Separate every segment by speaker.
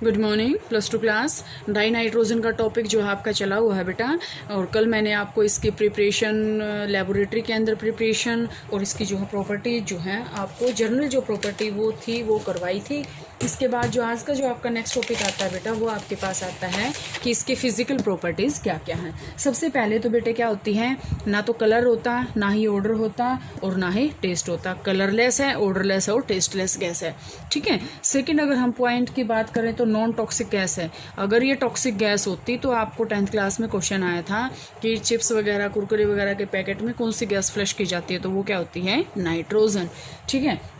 Speaker 1: Good morning plus two class. Die nitrogen का topic जो है आपका चला हुआ है बेटा, और कल मैंने आपको इसकी प्रिपरेशन लेबोरेटरी के अंदर प्रिपरेशन और इसकी जो है प्रॉपर्टी जो है आपको जनरल जो प्रॉपर्टी वो थी वो करवाई थी। इसके बाद जो आज का जो आपका नेक्स्ट टॉपिक आता है बेटा वो आपके पास आता है कि इसके फिजिकल प्रॉपर्टीज़ क्या क्या हैं। सबसे पहले तो बेटे क्या होती है, ना तो कलर होता, ना ही ऑर्डर होता और ना ही टेस्ट होता। कलरलेस है, ऑर्डरलेस है और टेस्टलेस गैस है। ठीक है। सेकंड, अगर हम पॉइंट की बात करें तो नॉन टॉक्सिक गैस है। अगर ये टॉक्सिक गैस होती तो आपको 10th क्लास में क्वेश्चन आया था कि चिप्स वगैरह कुरकुरे वगैरह के पैकेट में कौन सी गैस फ्लश की जाती है, तो वो क्या होती है, नाइट्रोजन। ठीक है।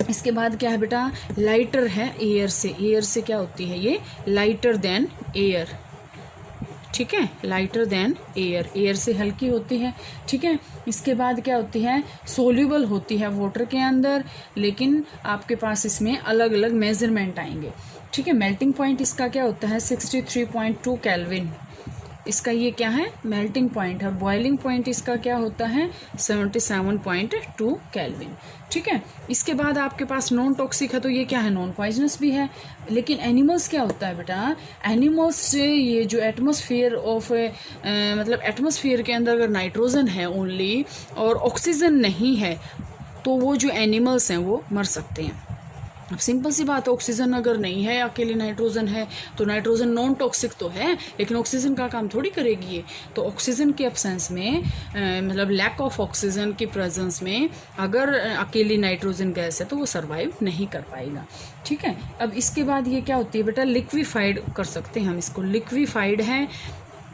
Speaker 1: इसके बाद क्या है बेटा, लाइटर है एयर से। एयर से क्या होती है, ये लाइटर देन एयर। ठीक है, लाइटर देन एयर, एयर से हल्की होती है। ठीक है। इसके बाद क्या होती है, सोल्यूबल होती है वाटर के अंदर, लेकिन आपके पास इसमें अलग अलग मेजरमेंट आएंगे। ठीक है। मेल्टिंग पॉइंट इसका क्या होता है, 63.2 केल्विन। इसका ये क्या है, मेल्टिंग पॉइंट है। बॉइलिंग पॉइंट इसका क्या होता है, 77.2 केल्विन। ठीक है। इसके बाद आपके पास नॉन टॉक्सिक है, तो ये क्या है, नॉन पॉइजनस भी है। लेकिन एनिमल्स क्या होता है बेटा, एनिमल्स से ये जो एटमॉस्फेयर ऑफ मतलब एटमॉस्फेयर के अंदर अगर नाइट्रोजन है ओनली और ऑक्सीजन नहीं है तो वो जो एनिमल्स हैं वो मर सकते हैं। अब सिंपल सी बात है, ऑक्सीजन अगर नहीं है, अकेले नाइट्रोजन है, तो नाइट्रोजन नॉन टॉक्सिक तो है लेकिन ऑक्सीजन का काम थोड़ी करेगी ये। तो ऑक्सीजन के एब्सेंस में मतलब लैक ऑफ ऑक्सीजन की प्रेजेंस में अगर अकेली नाइट्रोजन गैस है तो वो सर्वाइव नहीं कर पाएगा। ठीक है। अब इसके बाद ये क्या होती है बेटा, लिक्विफाइड कर सकते हैं हम इसको। लिक्विफाइड है,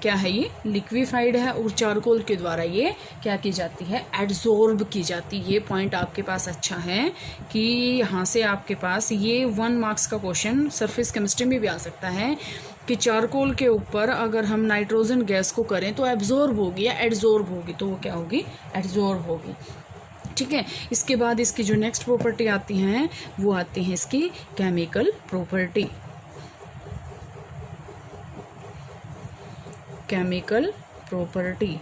Speaker 1: क्या है ये, लिक्विफाइड है और चारकोल के द्वारा ये क्या की जाती है, एड्जॉर्ब की जाती है। ये पॉइंट आपके पास अच्छा है कि यहाँ से आपके पास ये 1 मार्क्स का क्वेश्चन सरफेस केमिस्ट्री में भी आ सकता है कि चारकोल के ऊपर अगर हम नाइट्रोजन गैस को करें तो एब्जॉर्ब होगी या एड्जॉर्ब होगी, तो वो क्या होगी, एड्जॉर्ब होगी। ठीक है। इसके बाद इसकी जो नेक्स्ट प्रॉपर्टी आती हैं वो आती है इसकी केमिकल प्रॉपर्टी। Chemical property.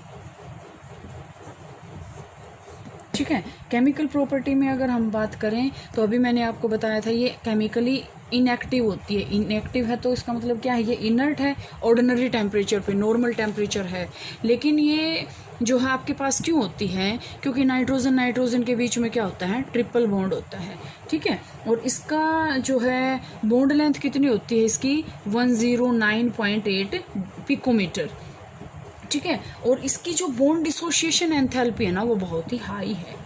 Speaker 1: ठीक है। केमिकल प्रॉपर्टी में अगर हम बात करें तो अभी मैंने आपको बताया था ये केमिकली इनएक्टिव होती है। इनएक्टिव है तो इसका मतलब क्या है, ये इनर्ट है, ऑर्डिनरी टेम्परेचर पे, नॉर्मल टेम्परेचर है। लेकिन ये जो है आपके पास क्यों होती है, क्योंकि नाइट्रोजन के बीच में क्या होता है, ट्रिपल बॉन्ड होता है। ठीक है। और इसका जो है बॉन्ड लेंथ कितनी होती है इसकी, 109.8 पिकोमीटर। ठीक है। और इसकी जो बॉन्ड डिसोसिएशन एंथैल्पी है ना वो बहुत ही हाई है।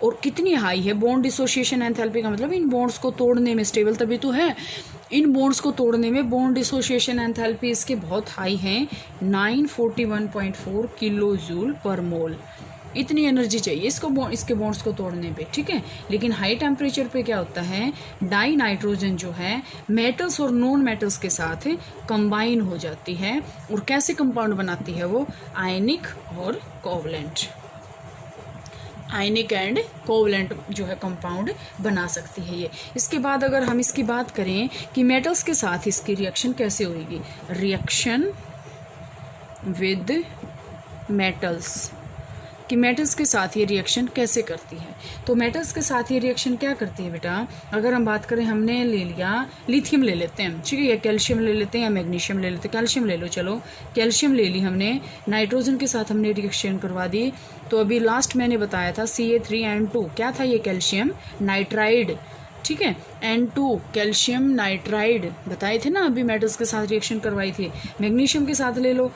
Speaker 1: और कितनी हाई है, बॉन्ड डिसोसिएशन एंथैल्पी का मतलब इन बॉन्ड्स को तोड़ने में, स्टेबल तभी तो है, इन बॉन्ड्स को तोड़ने में बॉन्ड डिसोसिएशन एंथैल्पी इसके बहुत हाई हैं, 941.4 किलो जूल पर मोल। इतनी एनर्जी चाहिए इसके बॉन्ड्स को तोड़ने पे। ठीक है। लेकिन हाई टेम्परेचर पे क्या होता है, डाई नाइट्रोजन जो है मेटल्स और नॉन मेटल्स के साथ कंबाइन हो जाती है। और कैसे कंपाउंड बनाती है वो, आयनिक और कोवलेंट, आयनिक एंड कोवलेंट जो है कंपाउंड बना सकती है ये। इसके बाद अगर हम इसकी बात करें कि मेटल्स के साथ इसकी रिएक्शन कैसे होगी, रिएक्शन विद मेटल्स, कि मेटल्स के साथ ये रिएक्शन कैसे करती है। तो मेटल्स के साथ ये रिएक्शन क्या करती है बेटा, अगर हम बात करें, हमने ले लिया लिथियम ले लेते हैं, ठीक है, या कैल्शियम ले लेते हैं या मैग्नीशियम ले लेते हैं। कैल्शियम ले लो, चलो कैल्शियम ले ली हमने, नाइट्रोजन के साथ हमने रिएक्शन करवा दी। तो अभी लास्ट मैंने बताया था Ca3N2, क्या था ये, कैल्शियम नाइट्राइड। ठीक है। N2 कैल्शियम नाइट्राइड बताए थे ना, अभी मेटल्स के साथ रिएक्शन करवाई थी। मैग्नीशियम के साथ ले लो,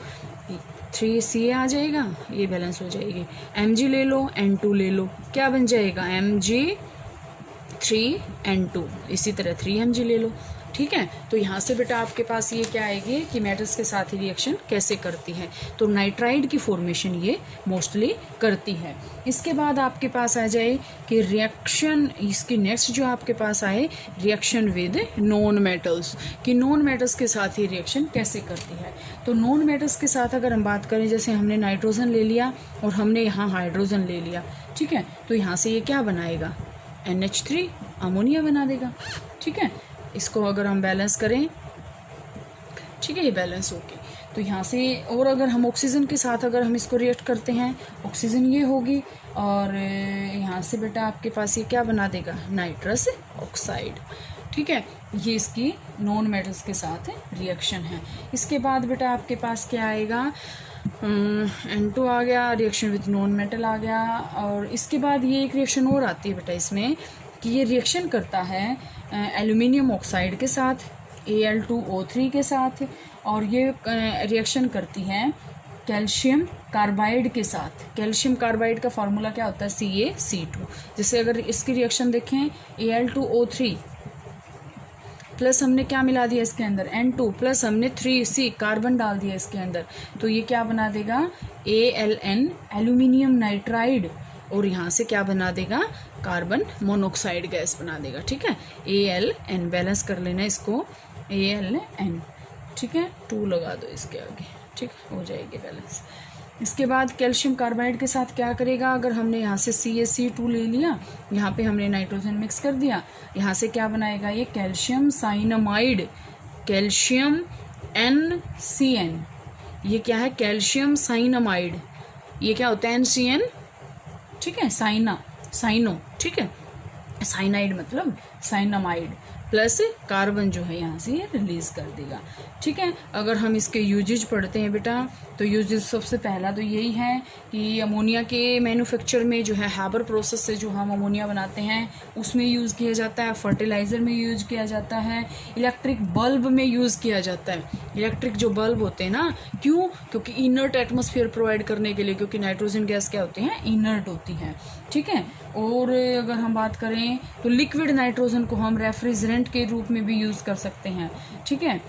Speaker 1: 3Ca आ जाएगा, ये बैलेंस हो जाएगी। Mg ले लो, N2 ले लो, क्या बन जाएगा, Mg3N2। इसी तरह 3Mg ले लो। ठीक है। तो यहाँ से बेटा आपके पास ये क्या आएगी कि मेटल्स के साथ ही रिएक्शन कैसे करती है, तो नाइट्राइड की फॉर्मेशन ये मोस्टली करती है। इसके बाद आपके पास आ जाए कि रिएक्शन, इसकी नेक्स्ट जो आपके पास आए रिएक्शन विद नॉन मेटल्स, कि नॉन मेटल्स के साथ ही रिएक्शन कैसे करती है। तो नॉन मेटल्स के साथ अगर हम बात करें, जैसे हमने नाइट्रोजन ले लिया और हमने यहाँ हाइड्रोजन ले लिया। ठीक है। तो यहाँ से ये क्या बनाएगा, NH3 अमोनिया बना देगा। ठीक है। इसको अगर हम बैलेंस करें, ठीक है, ये बैलेंस होके, तो यहाँ से, और अगर हम ऑक्सीजन के साथ अगर हम इसको रिएक्ट करते हैं, ऑक्सीजन ये होगी और यहाँ से बेटा आपके पास ये क्या बना देगा, नाइट्रस ऑक्साइड। ठीक है। ये इसकी नॉन मेटल्स के साथ रिएक्शन है। इसके बाद बेटा आपके पास क्या आएगा, N2 आ गया, रिएक्शन विद नॉन मेटल आ गया। और इसके बाद ये एक रिएक्शन और आती है बेटा इसमें कि ये रिएक्शन करता है एल्यूमिनियम ऑक्साइड के साथ, Al2O3 के साथ, और ये रिएक्शन करती है कैल्शियम कार्बाइड के साथ। कैल्शियम कार्बाइड का फार्मूला क्या होता है, CaC2। जैसे अगर इसकी रिएक्शन देखें, Al2O3 प्लस हमने क्या मिला दिया इसके अंदर, N2 प्लस हमने 3C कार्बन डाल दिया इसके अंदर, तो ये क्या बना देगा, Aln एल्यूमिनियम नाइट्राइड, और यहाँ से क्या बना देगा, कार्बन मोनोऑक्साइड गैस बना देगा। ठीक है, Aln बैलेंस कर लेना इसको, Aln, ठीक है, 2 लगा दो इसके आगे, ठीक हो जाएगी बैलेंस। इसके बाद कैल्शियम कार्बाइड के साथ क्या करेगा, अगर हमने यहाँ से CaC2 ले लिया, यहाँ पे हमने नाइट्रोजन मिक्स कर दिया, यहाँ से क्या बनाएगा ये कैल्शियम साइनामाइड, कैल्शियम NCN, ये क्या है कैल्शियम साइनामाइड, ये क्या होता है NCN, ठीक है, साइनो, ठीक है, साइनाइड मतलब साइनामाइड, प्लस कार्बन जो है यहाँ से ये रिलीज कर देगा। ठीक है, अगर हम इसके यूजेज पढ़ते हैं बेटा, तो यूजेज सबसे पहला तो यही है कि अमोनिया के मैन्युफैक्चर में जो है हैबर प्रोसेस से जो हम अमोनिया बनाते हैं उसमें यूज़ किया जाता है, फर्टिलाइज़र में यूज किया जाता है, इलेक्ट्रिक बल्ब में यूज़ किया जाता है। इलेक्ट्रिक जो बल्ब होते हैं ना, क्यों, क्योंकि इनर्ट एटमॉस्फेयर प्रोवाइड करने के लिए, क्योंकि नाइट्रोजन गैस क्या होती हैं, इनर्ट होती हैं। ठीक है, और अगर हम बात करें तो लिक्विड नाइट्रोजन को हम रेफ्रिजरेंट के रूप में भी यूज़ कर सकते हैं। ठीक है,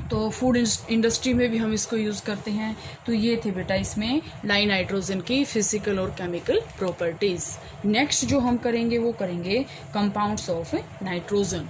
Speaker 1: तो फूड इंडस्ट्री में भी हम इसको यूज़ करते हैं। तो ये थे बेटा इसमें डाइनाइट्रोजन की फिजिकल और केमिकल प्रॉपर्टीज़। नेक्स्ट जो हम करेंगे वो करेंगे कंपाउंड्स ऑफ नाइट्रोजन।